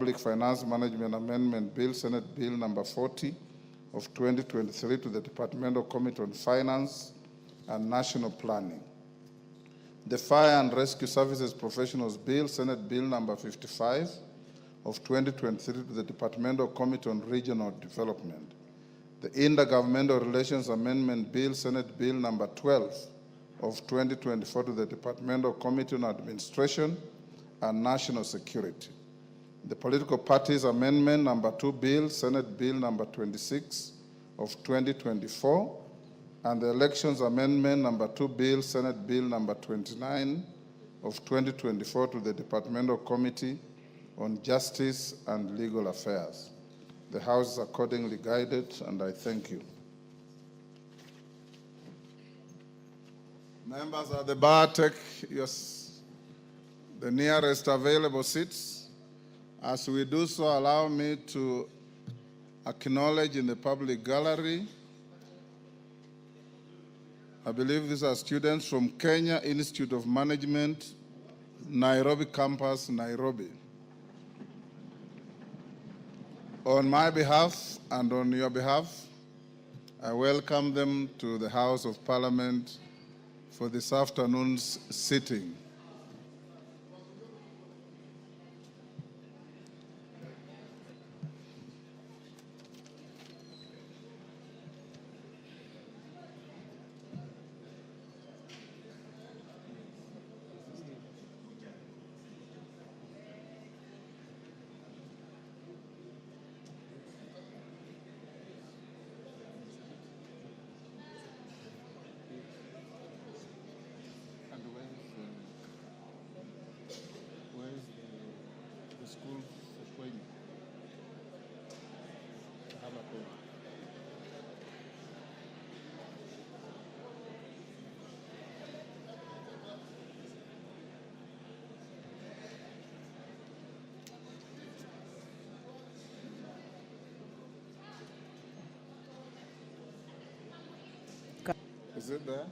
Public Finance Management Amendment Bill, Senate Bill number 40 of 2023 to the Departmental Committee on Finance and National Planning. The Fire and Rescue Services Professionals Bill, Senate Bill number 55 of 2023 to the Departmental Committee on Regional Development. The Intergovernmental Relations Amendment Bill, Senate Bill number 12 of 2024 to the Departmental Committee on Administration and National Security. The Political Parties Amendment number 2 Bill, Senate Bill number 26 of 2024, and the Elections Amendment number 2 Bill, Senate Bill number 29 of 2024 to the Departmental Committee on Justice and Legal Affairs. The House is accordingly guided, and I thank you. Members of the bar, take the nearest available seats. As we do so, allow me to acknowledge in the public gallery, I believe these are students from Kenya Institute of Management, Nairobi campus, Nairobi. On my behalf and on your behalf, I welcome them to the House of Parliament for this afternoon's sitting. Is it there?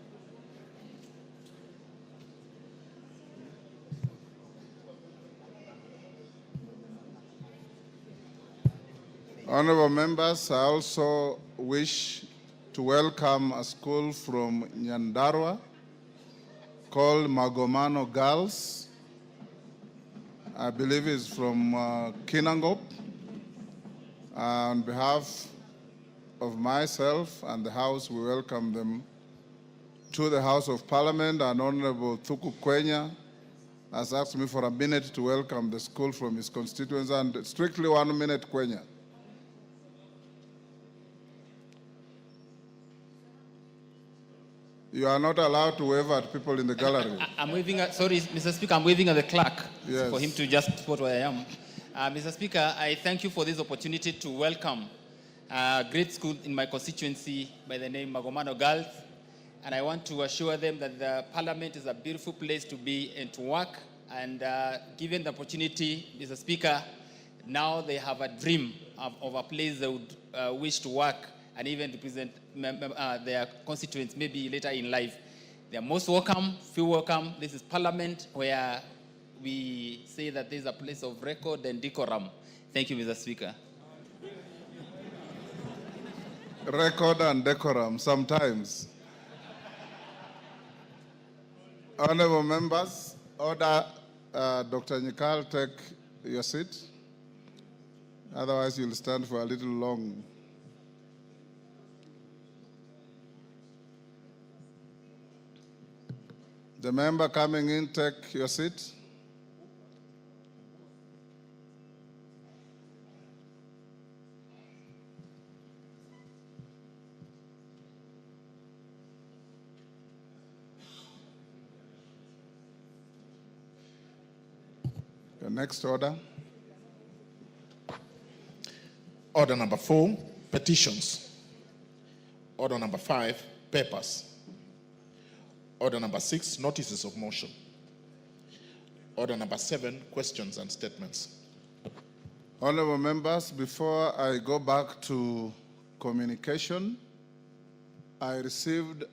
Honorable members, I also wish to welcome a school from Nyandarua called Magomano Girls. I believe it's from Kinangop. On behalf of myself and the House, we welcome them to the House of Parliament. And Honorable Thuku Kwenya has asked me for a minute to welcome the school from his constituency, and strictly 1 minute, Kwenya. You are not allowed to wave at people in the gallery. I'm waving at, sorry, Mr. Speaker, I'm waving at the clerk for him to just spot where I am. Mr. Speaker, I thank you for this opportunity to welcome a great school in my constituency by the name Magomano Girls. And I want to assure them that the Parliament is a beautiful place to be and to work. And given the opportunity, Mr. Speaker, now they have a dream of a place they would wish to work and even represent their constituents maybe later in life. They are most welcome, feel welcome. This is Parliament where we say that there is a place of record and decorum. Thank you, Mr. Speaker. Record and decorum, sometimes. Honorable members, order Dr. Nyikal take your seat. Otherwise, you'll stand for a little long. The member coming in, take your seat. The next order. Order number 4, petitions. Order number 5, papers. Order number 6, notices of motion. Order number 7, questions and statements. Honorable members, before I go back to communication, I received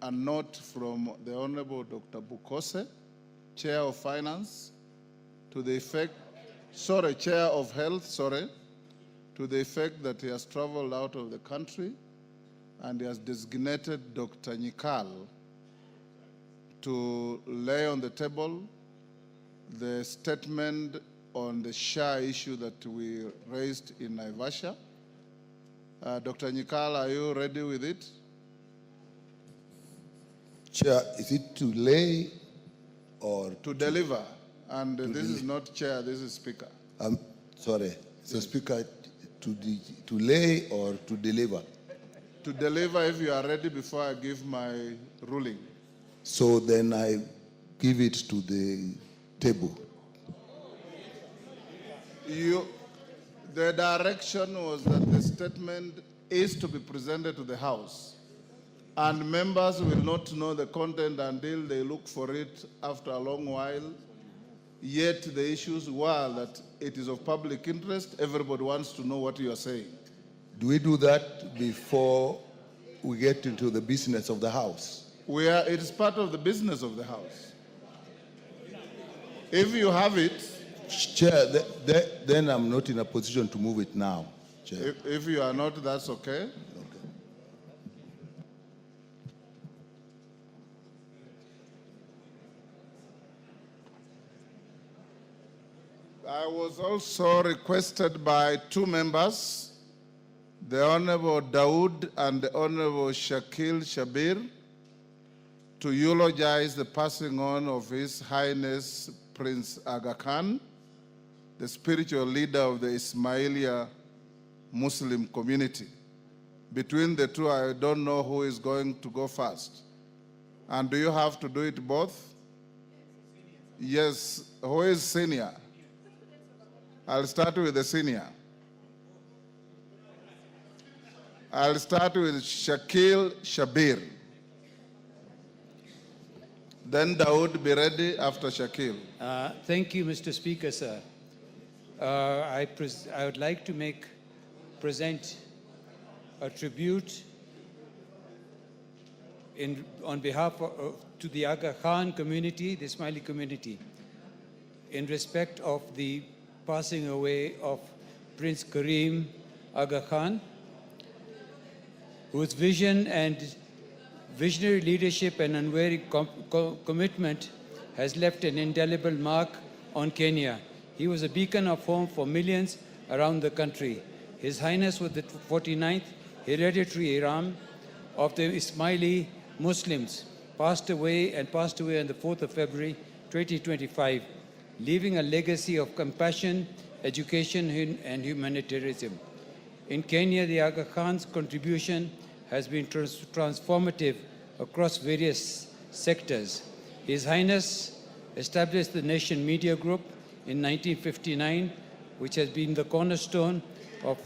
a note from the Honorable Dr. Bukose, Chair of Finance, to the effect sorry, Chair of Health, sorry, to the effect that he has traveled out of the country and he has designated Dr. Nyikal to lay on the table the statement on the SHA issue that we raised in Naivasha. Dr. Nyikal, are you ready with it? Chair, is it to lay or To deliver. And this is not Chair, this is Speaker. sorry, so Speaker, to lay or to deliver? To deliver if you are ready before I give my ruling. So then I give it to the table. The direction was that the statement is to be presented to the House. And members will not know the content until they look for it after a long while. Yet the issues were that it is of public interest. Everybody wants to know what you are saying. Do we do that before we get into the business of the House? It is part of the business of the House. If you have it, Chair, then I'm not in a position to move it now, Chair. if you are not, that's okay. Okay. I was also requested by two members, the Honorable Dawood and the Honorable Shakil Shabir, to eulogize the passing on of His Highness Prince Aga Khan, the spiritual leader of the Ismailia Muslim community. Between the two, I don't know who is going to go first. And do you have to do it both? Yes. Who is senior? I'll start with the senior. I'll start with Shakil Shabir. Then Dawood, be ready after Shakil. Thank you, Mr. Speaker, sir. I would like to present a tribute on behalf to the Aga Khan community, the Ismaili community, in respect of the passing away of Prince Karim Aga Khan, whose vision and visionary leadership and unwavering commitment has left an indelible mark on Kenya. He was a beacon of hope for millions around the country. His Highness was the 49th hereditary Imam of the Ismaili Muslims, passed away on the 4th of February 2025, leaving a legacy of compassion, education, and humanitarianism. In Kenya, the Aga Khan's contribution has been transformative across various sectors. His Highness established the Nation Media Group in 1959, which has been the cornerstone of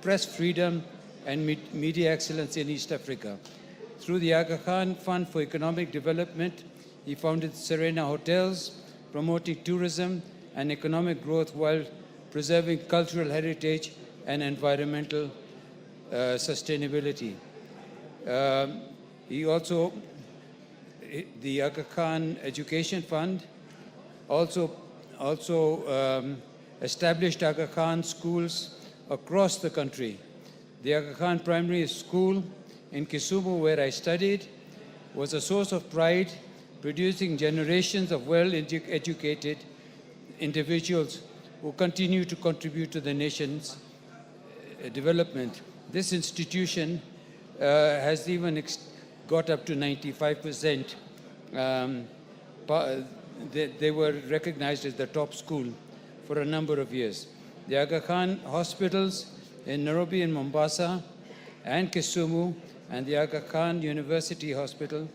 press freedom and media excellence in East Africa. Through the Aga Khan Fund for Economic Development, he founded Serena Hotels, promoting tourism and economic growth while preserving cultural heritage and environmental sustainability. The Aga Khan Education Fund also established Aga Khan schools across the country. The Aga Khan Primary School in Kisumu, where I studied, was a source of pride, producing generations of well-educated individuals who continue to contribute to the nation's development. This institution has even got up to 95%. They were recognized as the top school for a number of years. The Aga Khan hospitals in Nairobi and Mombasa and Kisumu and the Aga Khan University Hospital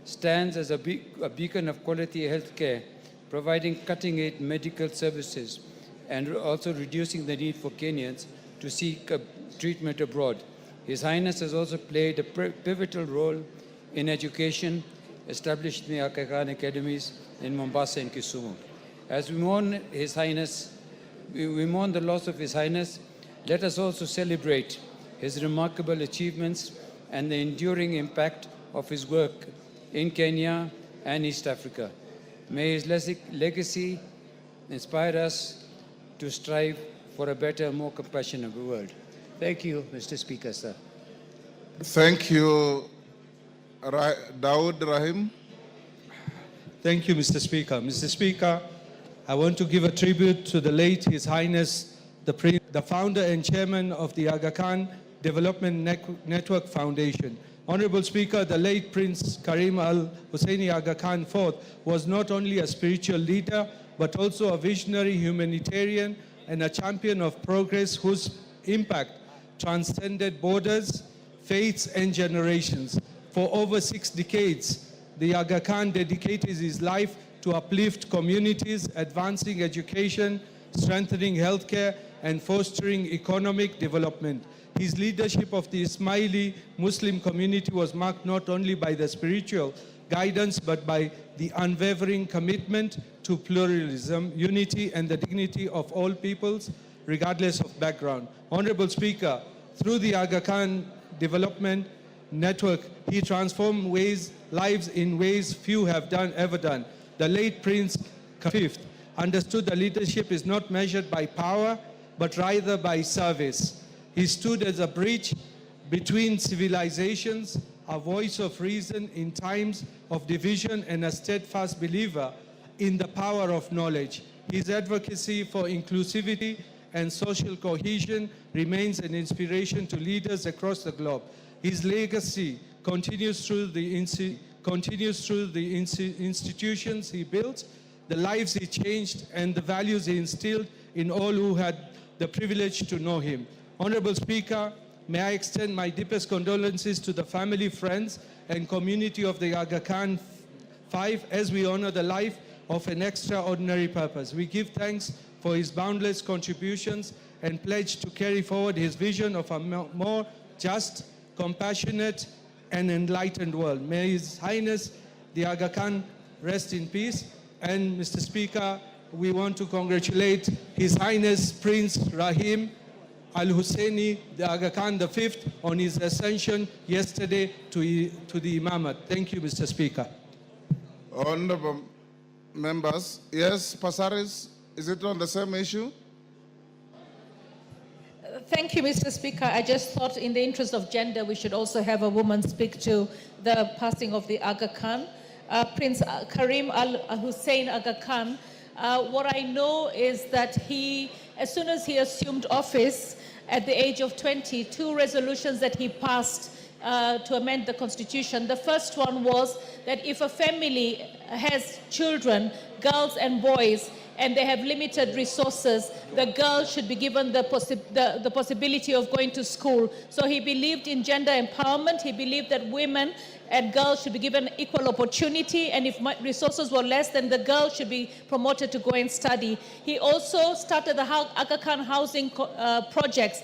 stands as a beacon of quality health care, providing cutting-edge medical services and also reducing the need for Kenyans to seek treatment abroad. His Highness has also played a pivotal role in education, establishing the Aga Khan academies in Mombasa and Kisumu. As we mourn His Highness, we mourn the loss of His Highness, let us also celebrate his remarkable achievements and the enduring impact of his work in Kenya and East Africa. May his legacy inspire us to strive for a better, more compassionate world. Thank you, Mr. Speaker, sir. Thank you, Dawood Rahim. Thank you, Mr. Speaker. Mr. Speaker, I want to give a tribute to the late His Highness, the founder and chairman of the Aga Khan Development Network Foundation. Honorable Speaker, the late Prince Karim Al Husseini Aga Khan IV was not only a spiritual leader, but also a visionary humanitarian and a champion of progress whose impact transcended borders, faiths, and generations. For over 6 decades, the Aga Khan dedicated his life to uplift communities, advancing education, strengthening healthcare, and fostering economic development. His leadership of the Ismaili Muslim community was marked not only by the spiritual guidance, but by the unwavering commitment to pluralism, unity, and the dignity of all peoples, regardless of background. Honorable Speaker, through the Aga Khan Development Network, he transformed lives in ways few have ever done. The late Prince V understood that leadership is not measured by power, but rather by service. He stood as a bridge between civilizations, a voice of reason in times of division, and a steadfast believer in the power of knowledge. His advocacy for inclusivity and social cohesion remains an inspiration to leaders across the globe. His legacy continues through the institutions he built, the lives he changed, and the values he instilled in all who had the privilege to know him. Honorable Speaker, may I extend my deepest condolences to the family, friends, and community of the Aga Khan V as we honor the life of an extraordinary purpose. We give thanks for his boundless contributions and pledge to carry forward his vision of a more just, compassionate, and enlightened world. May His Highness the Aga Khan rest in peace. And Mr. Speaker, we want to congratulate His Highness Prince Rahim Al Husseini the Aga Khan V on his ascension yesterday to the Imamate. Thank you, Mr. Speaker. Honorable members, yes, Pasaris, is it on the same issue? Thank you, Mr. Speaker. I just thought in the interest of gender, we should also have a woman speak to the passing of the Aga Khan. Prince Karim Al Hussein Aga Khan, what I know is that he, as soon as he assumed office at the age of 20, 2 resolutions that he passed to amend the constitution. The first one was that if a family has children, girls and boys, and they have limited resources, the girl should be given the possibility of going to school. So he believed in gender empowerment. He believed that women and girls should be given equal opportunity, and if resources were less, then the girl should be promoted to go and study. He also started the Aga Khan housing projects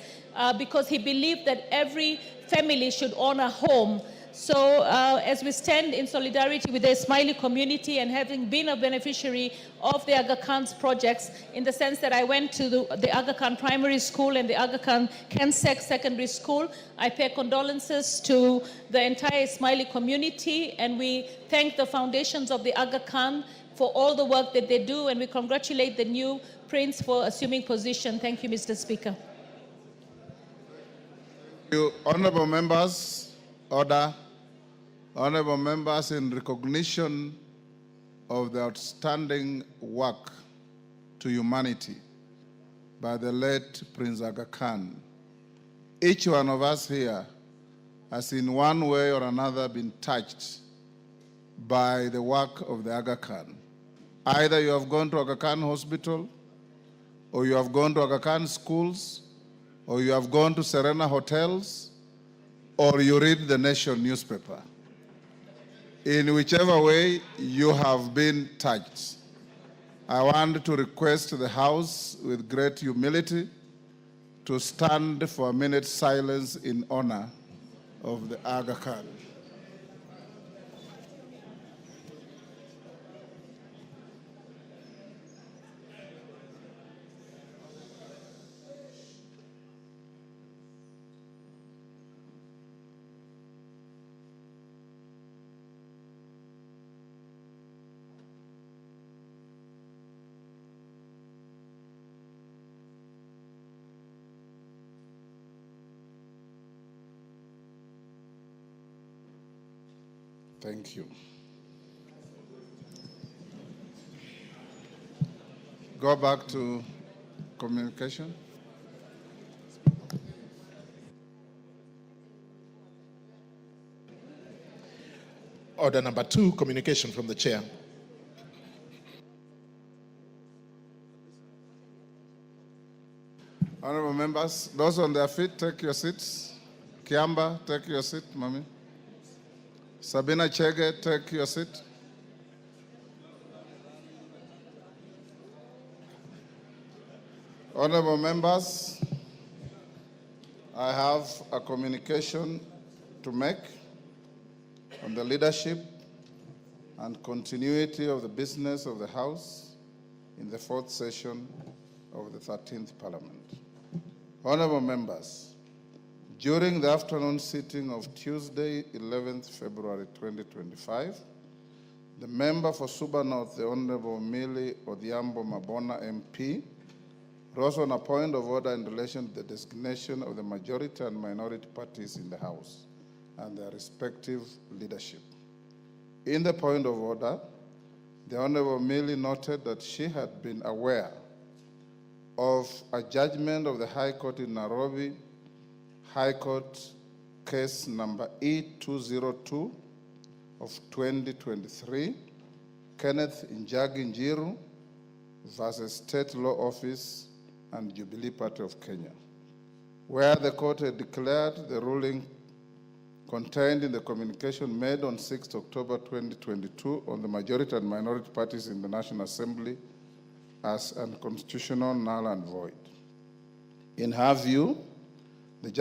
because he believed that every family should own a home. So as we stand in solidarity with the Ismaili community and having been a beneficiary of the Aga Khan's projects, in the sense that I went to the Aga Khan Primary School and the Aga Khan Kensek Secondary School, I pay condolences to the entire Ismaili community, and we thank the foundations of the Aga Khan for all the work that they do, and we congratulate the new prince for assuming position. Thank you, Mr. Speaker. Thank you, honorable members. Order. Honorable members, in recognition of the outstanding work to humanity by the late Prince Aga Khan, each one of us here has in one way or another been touched by the work of the Aga Khan. Either you have gone to Aga Khan Hospital, or you have gone to Aga Khan schools, or you have gone to Serena hotels, or you read the Nation newspaper. In whichever way you have been touched, I want to request the House with great humility to stand for a minute's silence in honor of the Aga Khan. Thank you. Go back to communication. Order number 2, communication from the chair. Honorable members, those on their feet, take your seats. Kiamba, take your seat, Mami. Sabina Chege, take your seat. Honorable members, I have a communication to make on the leadership and continuity of the business of the House in the 4th session of the 13th Parliament. Honorable members, during the afternoon sitting of Tuesday, 11th February 2025, the member for Suba North, the Honorable Millie Odhiambo Mabona MP, rose on a point of order in relation to the designation of the majority and minority parties in the House and their respective leadership. In the point of order, the Honorable Millie noted that she had been aware of a judgment of the High Court in Nairobi, High Court case number E202 of 2023, Kenneth Njagi Njiru versus State Law Office and Jubilee Party of Kenya, where the court had declared the ruling contained in the communication made on 6 October 2022 on the majority and minority parties in the National Assembly as unconstitutional, null and void. In her view,